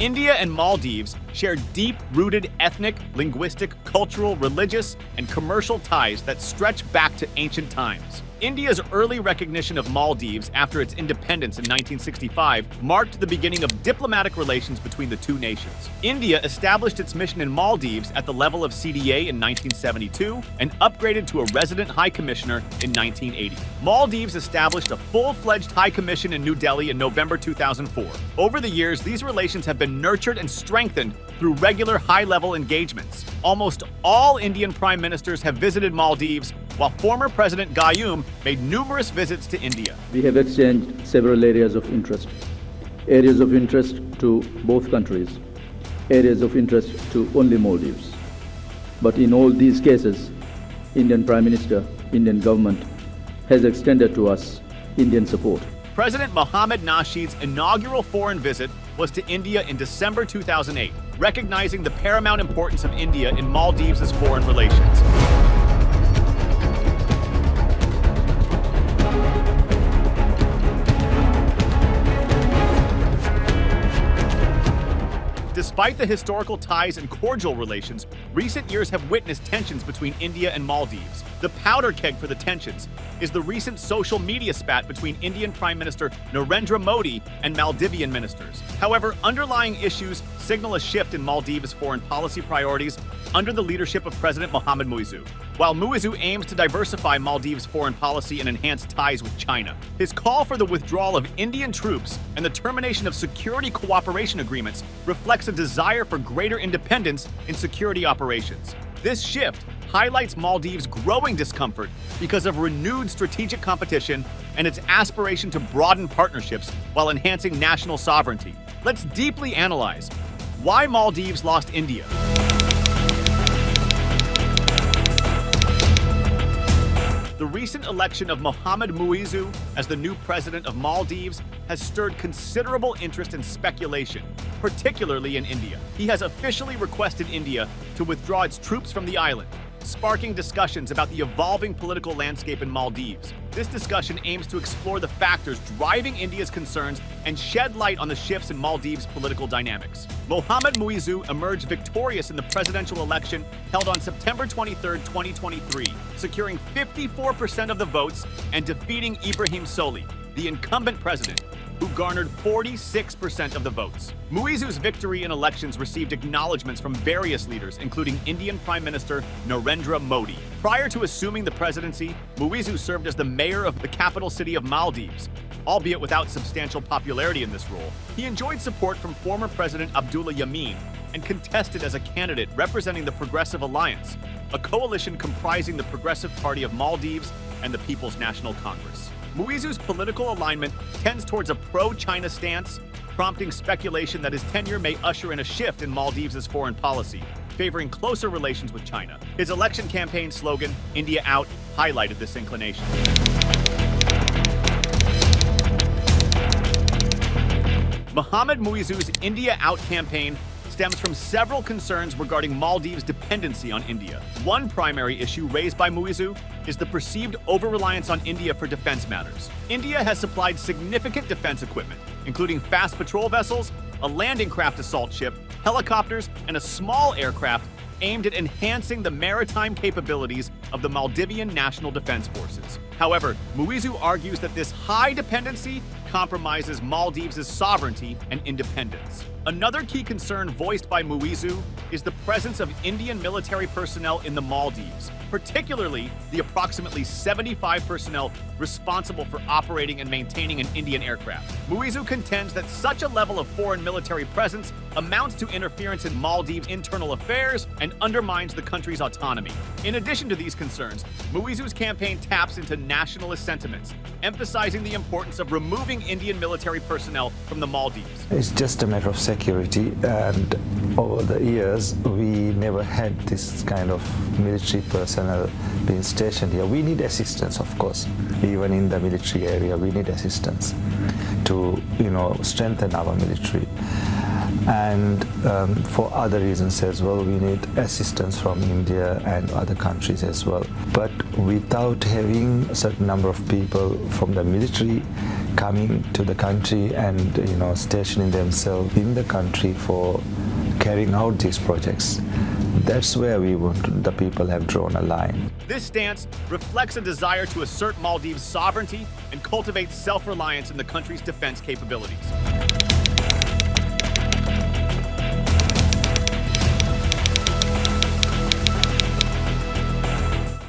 India and Maldives share deep-rooted ethnic, linguistic, cultural, religious, and commercial ties that stretch back to ancient times. India's early recognition of Maldives after its independence in 1965 marked the beginning of diplomatic relations between the two nations. India established its mission in Maldives at the level of CDA in 1972 and upgraded to a resident high commissioner in 1980. Maldives established a full-fledged high commission in New Delhi in November 2004. Over the years, these relations have been nurtured and strengthened through regular high-level engagements. Almost all Indian prime ministers have visited Maldives, while former President Gayoom made numerous visits to India. We have exchanged several areas of interest to both countries, areas of interest to only Maldives. But in all these cases, Indian Prime Minister, Indian government has extended to us Indian support. President Mohamed Nasheed's inaugural foreign visit was to India in December 2008, recognizing the paramount importance of India in Maldives' foreign relations. Despite the historical ties and cordial relations, recent years have witnessed tensions between India and Maldives. The powder keg for the tensions is the recent social media spat between Indian Prime Minister Narendra Modi and Maldivian ministers. However, underlying issues signal a shift in Maldives' foreign policy priorities under the leadership of President Mohamed Muizzu. While Muizzu aims to diversify Maldives' foreign policy and enhance ties with China, his call for the withdrawal of Indian troops and the termination of security cooperation agreements reflects a desire for greater independence in security operations. This shift highlights Maldives' growing discomfort because of renewed strategic competition and its aspiration to broaden partnerships while enhancing national sovereignty. Let's deeply analyze why Maldives lost India. The recent election of Mohamed Muizzu as the new president of Maldives has stirred considerable interest and speculation, particularly in India. He has officially requested India to withdraw its troops from the island, sparking discussions about the evolving political landscape in Maldives. This discussion aims to explore the factors driving India's concerns and shed light on the shifts in Maldives' political dynamics. Mohamed Muizzu emerged victorious in the presidential election held on September 23, 2023, securing 54% of the votes and defeating Ibrahim Soli, the incumbent president, who garnered 46% of the votes. Muizzu's victory in elections received acknowledgments from various leaders, including Indian Prime Minister Narendra Modi. Prior to assuming the presidency, Muizzu served as the mayor of the capital city of Maldives. Albeit without substantial popularity in this role, he enjoyed support from former President Abdullah Yameen and contested as a candidate representing the Progressive Alliance, a coalition comprising the Progressive Party of Maldives and the People's National Congress. Muizzu's political alignment tends towards a pro-China stance, prompting speculation that his tenure may usher in a shift in Maldives' foreign policy, favoring closer relations with China. His election campaign slogan, "India Out," highlighted this inclination. Mohamed Muizzu's India Out campaign stems from several concerns regarding Maldives' dependency on India. One primary issue raised by Muizzu is the perceived over-reliance on India for defense matters. India has supplied significant defense equipment, including fast patrol vessels, a landing craft assault ship, helicopters, and a small aircraft aimed at enhancing the maritime capabilities of the Maldivian National Defense Forces. However, Muizzu argues that this high dependency compromises Maldives' sovereignty and independence. Another key concern voiced by Muizzu is the presence of Indian military personnel in the Maldives, particularly the approximately 75 personnel responsible for operating and maintaining an Indian aircraft. Muizzu contends that such a level of foreign military presence amounts to interference in Maldives' internal affairs and undermines the country's autonomy. In addition to these concerns, Muizzu's campaign taps into nationalist sentiments, emphasizing the importance of removing Indian military personnel from the Maldives. It's just a matter of security, and over the years we never had this kind of military personnel being stationed here. We need assistance, of course. Even in the military area, we need assistance to, strengthen our military. And for other reasons as well, we need assistance from India and other countries as well. But without having a certain number of people from the military coming to the country and stationing themselves in the country for carrying out these projects. That's where the people have drawn a line. This stance reflects a desire to assert Maldives' sovereignty and cultivate self-reliance in the country's defense capabilities.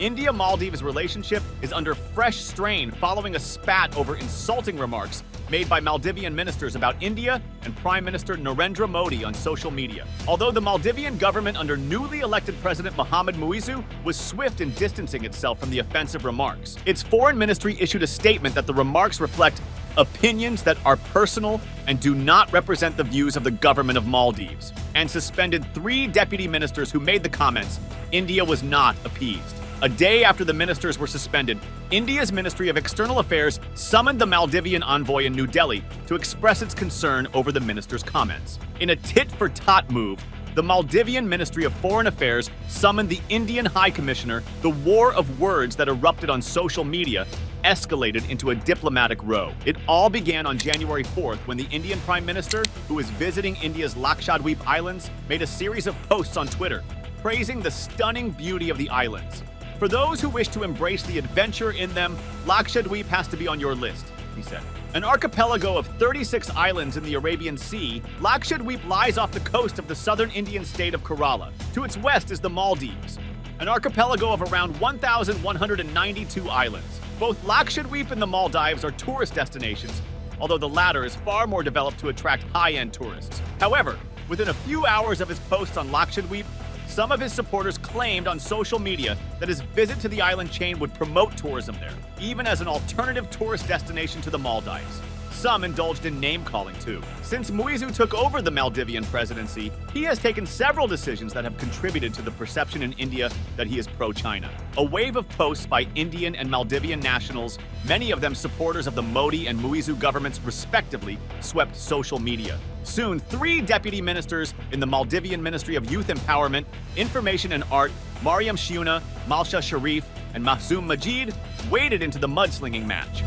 India-Maldives relationship is under fresh strain following a spat over insulting remarks made by Maldivian ministers about India and Prime Minister Narendra Modi on social media. Although the Maldivian government under newly elected President Mohamed Muizzu was swift in distancing itself from the offensive remarks, its foreign ministry issued a statement that the remarks reflect opinions that are personal and do not represent the views of the government of Maldives, and suspended 3 deputy ministers who made the comments. India was not appeased. A day after the ministers were suspended, India's Ministry of External Affairs summoned the Maldivian envoy in New Delhi to express its concern over the ministers' comments. In a tit-for-tat move, the Maldivian Ministry of Foreign Affairs summoned the Indian High Commissioner. The war of words that erupted on social media escalated into a diplomatic row. It all began on January 4th when the Indian Prime Minister, who was visiting India's Lakshadweep Islands, made a series of posts on Twitter praising the stunning beauty of the islands. For those who wish to embrace the adventure in them, Lakshadweep has to be on your list, he said. An archipelago of 36 islands in the Arabian Sea, Lakshadweep lies off the coast of the southern Indian state of Kerala. To its west is the Maldives, an archipelago of around 1,192 islands. Both Lakshadweep and the Maldives are tourist destinations, although the latter is far more developed to attract high-end tourists. However, within a few hours of his posts on Lakshadweep, some of his supporters claimed on social media that his visit to the island chain would promote tourism there, even as an alternative tourist destination to the Maldives. Some indulged in name-calling too. Since Muizzu took over the Maldivian presidency, he has taken several decisions that have contributed to the perception in India that he is pro-China. A wave of posts by Indian and Maldivian nationals, many of them supporters of the Modi and Muizzu governments respectively, swept social media. Soon, 3 deputy ministers in the Maldivian Ministry of Youth Empowerment, Information and Art, Mariam Shiuna, Malsha Sharif, and Mahzoom Majid, waded into the mudslinging match.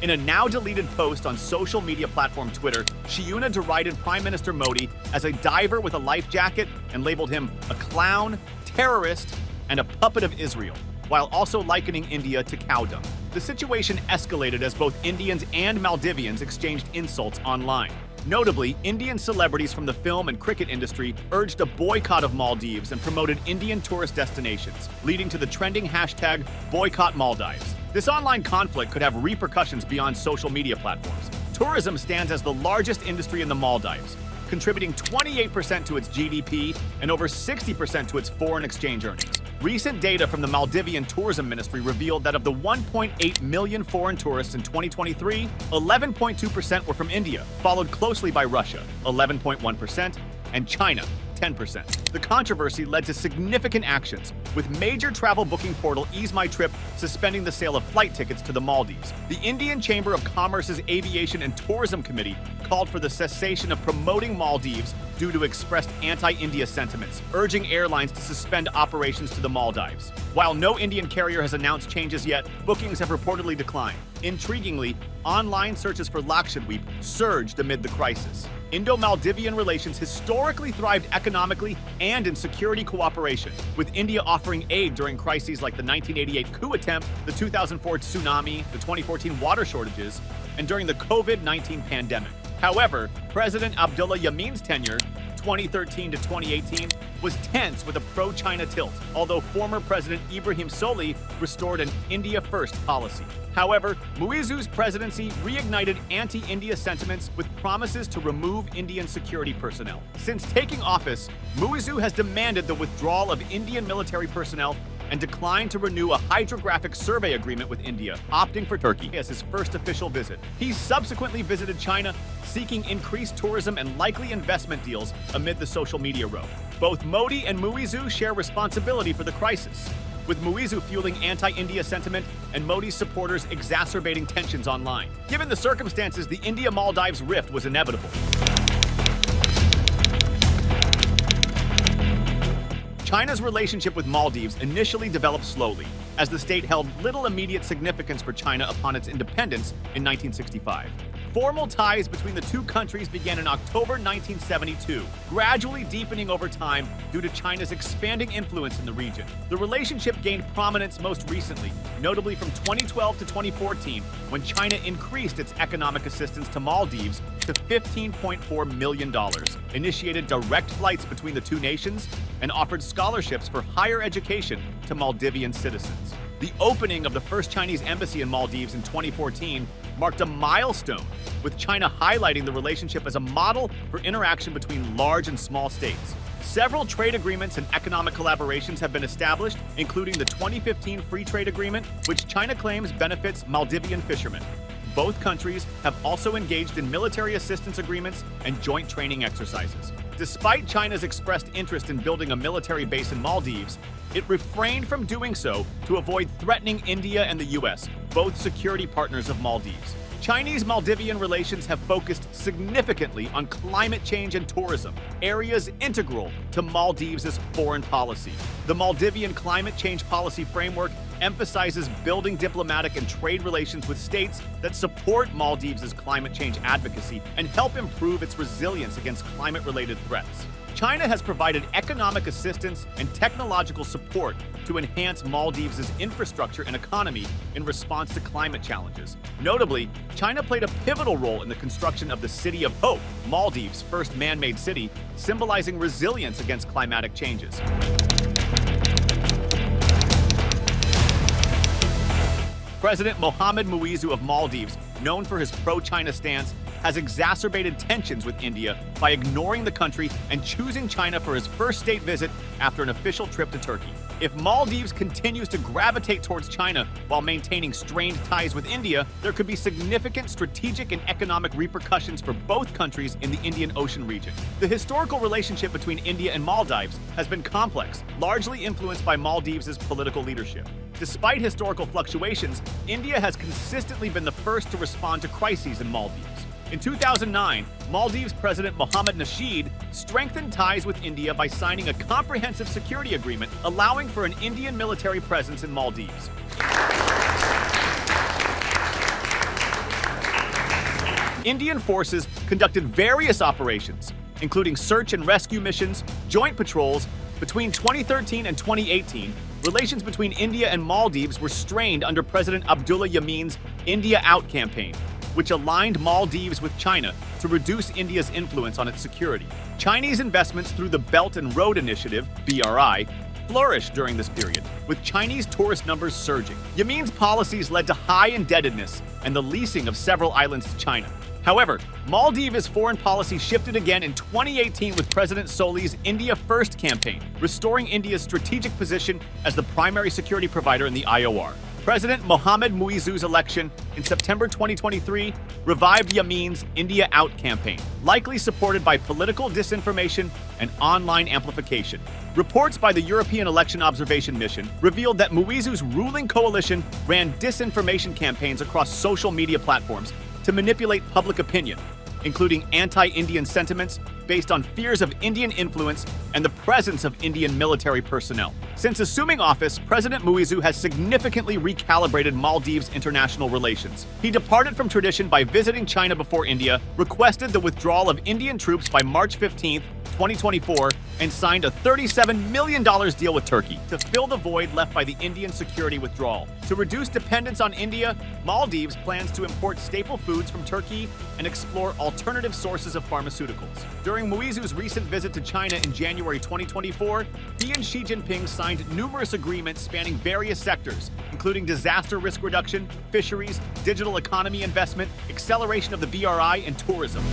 In a now-deleted post on social media platform Twitter, Shiuna derided Prime Minister Modi as a diver with a life jacket and labeled him a clown, terrorist, and a puppet of Israel, while also likening India to cow dung. The situation escalated as both Indians and Maldivians exchanged insults online. Notably, Indian celebrities from the film and cricket industry urged a boycott of Maldives and promoted Indian tourist destinations, leading to the trending hashtag #BoycottMaldives. This online conflict could have repercussions beyond social media platforms. Tourism stands as the largest industry in the Maldives, contributing 28% to its GDP and over 60% to its foreign exchange earnings. Recent data from the Maldivian Tourism Ministry revealed that of the 1.8 million foreign tourists in 2023, 11.2% were from India, followed closely by Russia, 11.1%, and China, 10%. The controversy led to significant actions, with major travel booking portal Ease My Trip suspending the sale of flight tickets to the Maldives. The Indian Chamber of Commerce's Aviation and Tourism Committee called for the cessation of promoting Maldives due to expressed anti-India sentiments, urging airlines to suspend operations to the Maldives. While no Indian carrier has announced changes yet, bookings have reportedly declined. Intriguingly, online searches for Lakshadweep surged amid the crisis. Indo-Maldivian relations historically thrived economically and in security cooperation, with India offering aid during crises like the 1988 coup attempt, the 2004 tsunami, the 2014 water shortages, and during the COVID-19 pandemic. However, President Abdullah Yamin's tenure, 2013 to 2018, was tense with a pro-China tilt, although former President Ibrahim Soli restored an India-first policy. However, Muizzu's presidency reignited anti-India sentiments with promises to remove Indian security personnel. Since taking office, Muizzu has demanded the withdrawal of Indian military personnel and declined to renew a hydrographic survey agreement with India, opting for Turkey as his first official visit. He subsequently visited China, seeking increased tourism and likely investment deals amid the social media row. Both Modi and Muizzu share responsibility for the crisis, with Muizzu fueling anti-India sentiment and Modi's supporters exacerbating tensions online. Given the circumstances, the India-Maldives rift was inevitable. China's relationship with Maldives initially developed slowly, as the state held little immediate significance for China upon its independence in 1965. Formal ties between the two countries began in October 1972, gradually deepening over time due to China's expanding influence in the region. The relationship gained prominence most recently, notably from 2012 to 2014, when China increased its economic assistance to Maldives to $15.4 million, initiated direct flights between the two nations, and offered scholarships for higher education to Maldivian citizens. The opening of the first Chinese embassy in Maldives in 2014 marked a milestone, with China highlighting the relationship as a model for interaction between large and small states. Several trade agreements and economic collaborations have been established, including the 2015 Free Trade Agreement, which China claims benefits Maldivian fishermen. Both countries have also engaged in military assistance agreements and joint training exercises. Despite China's expressed interest in building a military base in Maldives, it refrained from doing so to avoid threatening India and the US, both security partners of Maldives. Chinese-Maldivian relations have focused significantly on climate change and tourism, areas integral to Maldives' foreign policy. The Maldivian Climate Change Policy Framework emphasizes building diplomatic and trade relations with states that support Maldives' climate change advocacy and help improve its resilience against climate-related threats. China has provided economic assistance and technological support to enhance Maldives' infrastructure and economy in response to climate challenges. Notably, China played a pivotal role in the construction of the City of Hope, Maldives' first man-made city, symbolizing resilience against climatic changes. President Mohamed Muizzu of Maldives, known for his pro-China stance, has exacerbated tensions with India by ignoring the country and choosing China for his first state visit after an official trip to Turkey. If Maldives continues to gravitate towards China while maintaining strained ties with India, there could be significant strategic and economic repercussions for both countries in the Indian Ocean region. The historical relationship between India and Maldives has been complex, largely influenced by Maldives' political leadership. Despite historical fluctuations, India has consistently been the first to respond to crises in Maldives. In 2009, Maldives President Mohamed Nasheed strengthened ties with India by signing a comprehensive security agreement allowing for an Indian military presence in Maldives. Indian forces conducted various operations, including search and rescue missions, joint patrols. Between 2013 and 2018, relations between India and Maldives were strained under President Abdullah Yamin's India Out campaign, which aligned Maldives with China to reduce India's influence on its security. Chinese investments through the Belt and Road Initiative, BRI, flourished during this period, with Chinese tourist numbers surging. Yamin's policies led to high indebtedness and the leasing of several islands to China. However, Maldives' foreign policy shifted again in 2018 with President Soli's India First campaign, restoring India's strategic position as the primary security provider in the IOR. President Mohamed Muizzu's election in September 2023 revived Yamin's India Out campaign, likely supported by political disinformation and online amplification. Reports by the European Election Observation Mission revealed that Muizzu's ruling coalition ran disinformation campaigns across social media platforms to manipulate public opinion, including anti-Indian sentiments based on fears of Indian influence and the presence of Indian military personnel. Since assuming office, President Muizzu has significantly recalibrated Maldives' international relations. He departed from tradition by visiting China before India, requested the withdrawal of Indian troops by March 15, 2024, and signed a $37 million deal with Turkey to fill the void left by the Indian security withdrawal. To reduce dependence on India, Maldives plans to import staple foods from Turkey and explore alternative sources of pharmaceuticals. During Muizzu's recent visit to China in January 2024, he and Xi Jinping signed numerous agreements spanning various sectors, including disaster risk reduction, fisheries, digital economy investment, acceleration of the BRI, and tourism.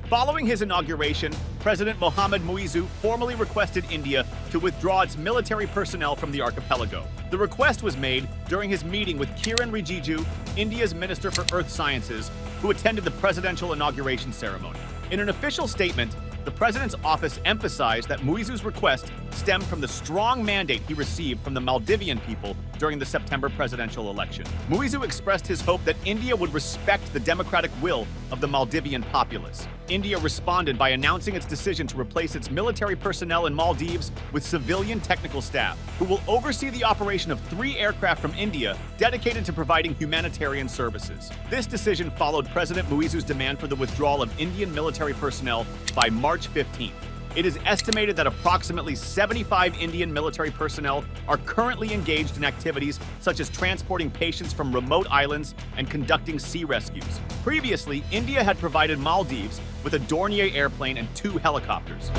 Following his inauguration, President Mohamed Muizzu formally requested India to withdraw its military personnel from the archipelago. The request was made during his meeting with Kiren Rijiju, India's Minister for Earth Sciences, who attended the presidential inauguration ceremony. In an official statement, the president's office emphasized that Muizzu's request stemmed from the strong mandate he received from the Maldivian people during the September presidential election. Muizzu expressed his hope that India would respect the democratic will of the Maldivian populace. India responded by announcing its decision to replace its military personnel in Maldives with civilian technical staff, who will oversee the operation of 3 aircraft from India dedicated to providing humanitarian services. This decision followed President Muizzu's demand for the withdrawal of Indian military personnel by March 15th. It is estimated that approximately 75 Indian military personnel are currently engaged in activities such as transporting patients from remote islands and conducting sea rescues. Previously, India had provided Maldives with a Dornier airplane and 2 helicopters.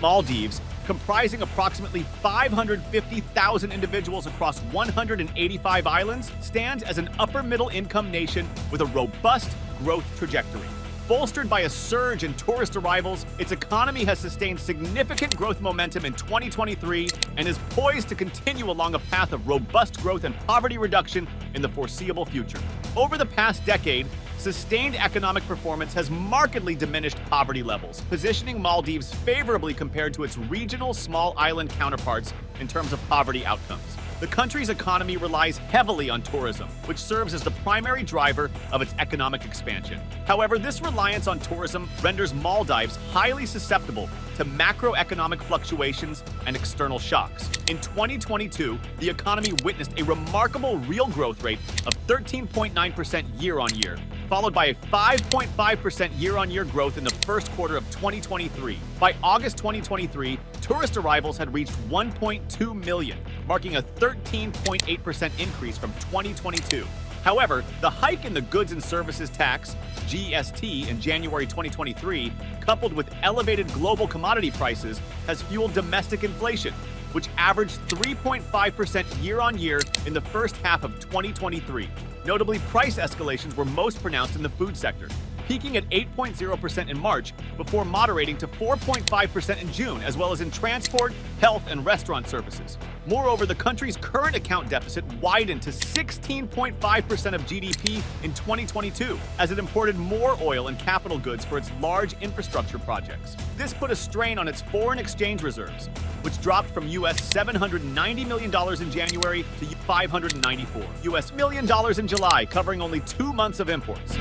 Maldives, comprising approximately 550,000 individuals across 185 islands, stands as an upper-middle income nation with a robust growth trajectory. Bolstered by a surge in tourist arrivals, its economy has sustained significant growth momentum in 2023 and is poised to continue along a path of robust growth and poverty reduction in the foreseeable future. Over the past decade, sustained economic performance has markedly diminished poverty levels, positioning Maldives favorably compared to its regional small island counterparts in terms of poverty outcomes. The country's economy relies heavily on tourism, which serves as the primary driver of its economic expansion. However, this reliance on tourism renders Maldives highly susceptible to macroeconomic fluctuations and external shocks. In 2022, the economy witnessed a remarkable real growth rate of 13.9% year-on-year, followed by a 5.5% year-on-year growth in the first quarter of 2023. By August 2023, tourist arrivals had reached 1.2 million, marking a 13.8% increase from 2022. However, the hike in the Goods and Services Tax, GST, in January 2023, coupled with elevated global commodity prices, has fueled domestic inflation, which averaged 3.5% year-on-year in the first half of 2023. Notably, price escalations were most pronounced in the food sector, peaking at 8.0% in March before moderating to 4.5% in June, as well as in transport, health, and restaurant services. Moreover, the country's current account deficit widened to 16.5% of GDP in 2022, as it imported more oil and capital goods for its large infrastructure projects. This put a strain on its foreign exchange reserves, which dropped from US $790 million in January to $594 million in July, covering only 2 months of imports.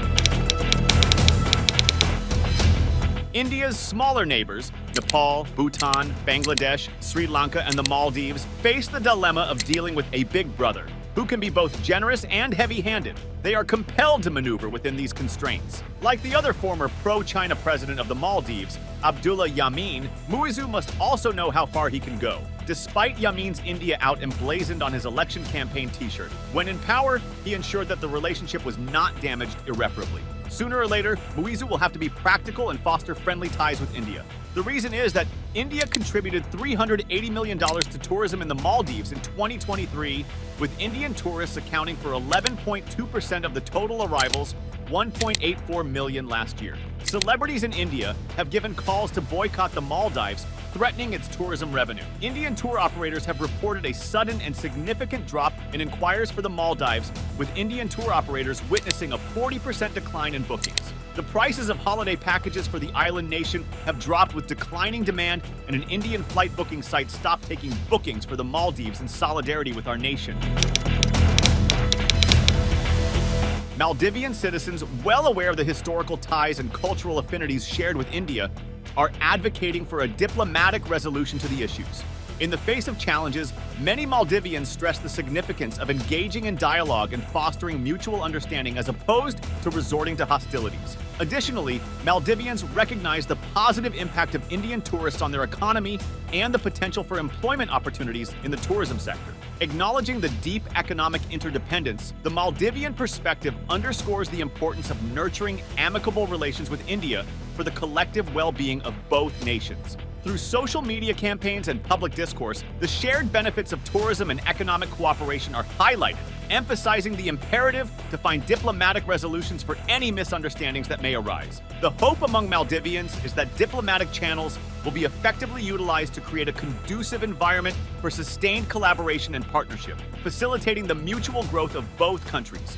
India's smaller neighbors, Nepal, Bhutan, Bangladesh, Sri Lanka, and the Maldives, face the dilemma of dealing with a big brother who can be both generous and heavy-handed. They are compelled to maneuver within these constraints. Like the other former pro-China president of the Maldives, Abdullah Yameen, Muizzu must also know how far he can go. Despite Yameen's India out emblazoned on his election campaign t-shirt, when in power, he ensured that the relationship was not damaged irreparably. Sooner or later, Muizzu will have to be practical and foster friendly ties with India. The reason is that India contributed $380 million to tourism in the Maldives in 2023, with Indian tourists accounting for 11.2% of the total arrivals, 1.84 million last year. Celebrities in India have given calls to boycott the Maldives, threatening its tourism revenue. Indian tour operators have reported a sudden and significant drop in inquiries for the Maldives, with Indian tour operators witnessing a 40% decline in bookings. The prices of holiday packages for the island nation have dropped with declining demand, and an Indian flight booking site stopped taking bookings for the Maldives in solidarity with our nation. Maldivian citizens, well aware of the historical ties and cultural affinities shared with India, are advocating for a diplomatic resolution to the issues. In the face of challenges, many Maldivians stress the significance of engaging in dialogue and fostering mutual understanding as opposed to resorting to hostilities. Additionally, Maldivians recognize the positive impact of Indian tourists on their economy and the potential for employment opportunities in the tourism sector. Acknowledging the deep economic interdependence, the Maldivian perspective underscores the importance of nurturing amicable relations with India for the collective well-being of both nations. Through social media campaigns and public discourse, the shared benefits of tourism and economic cooperation are highlighted, emphasizing the imperative to find diplomatic resolutions for any misunderstandings that may arise. The hope among Maldivians is that diplomatic channels will be effectively utilized to create a conducive environment for sustained collaboration and partnership, facilitating the mutual growth of both countries.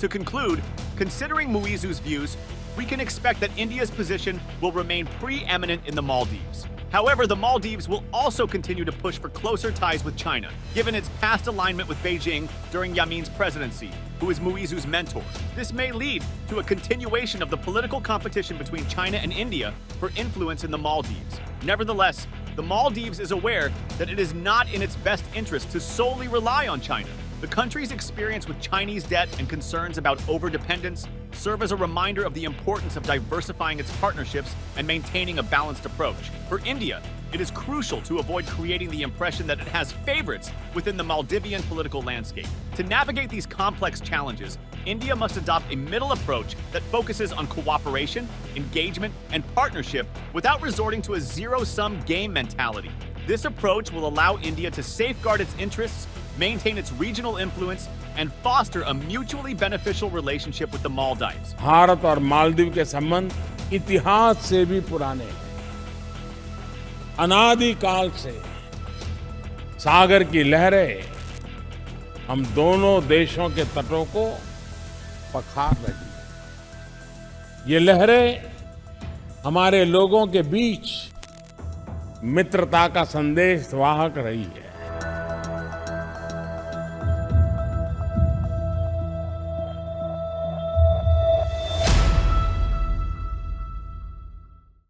To conclude, considering Muizzu's views, we can expect that India's position will remain preeminent in the Maldives. However, the Maldives will also continue to push for closer ties with China, given its past alignment with Beijing during Yamin's presidency, who is Muizzu's mentor. This may lead to a continuation of the political competition between China and India for influence in the Maldives. Nevertheless, the Maldives is aware that it is not in its best interest to solely rely on China. The country's experience with Chinese debt and concerns about overdependence serve as a reminder of the importance of diversifying its partnerships and maintaining a balanced approach. For India, it is crucial to avoid creating the impression that it has favorites within the Maldivian political landscape. To navigate these complex challenges, India must adopt a middle approach that focuses on cooperation, engagement, and partnership without resorting to a zero-sum game mentality. This approach will allow India to safeguard its interests, maintain its regional influence, and foster a mutually beneficial relationship with the Maldives. Bharat और मालदीव के संबंध इतिहास से भी पुराने हैं। अनादि काल से सागर की लहरें हम दोनों देशों के तटों को पखार रही हैं। ये लहरें हमारे लोगों के बीच मित्रता का संदेश वाहक रही है।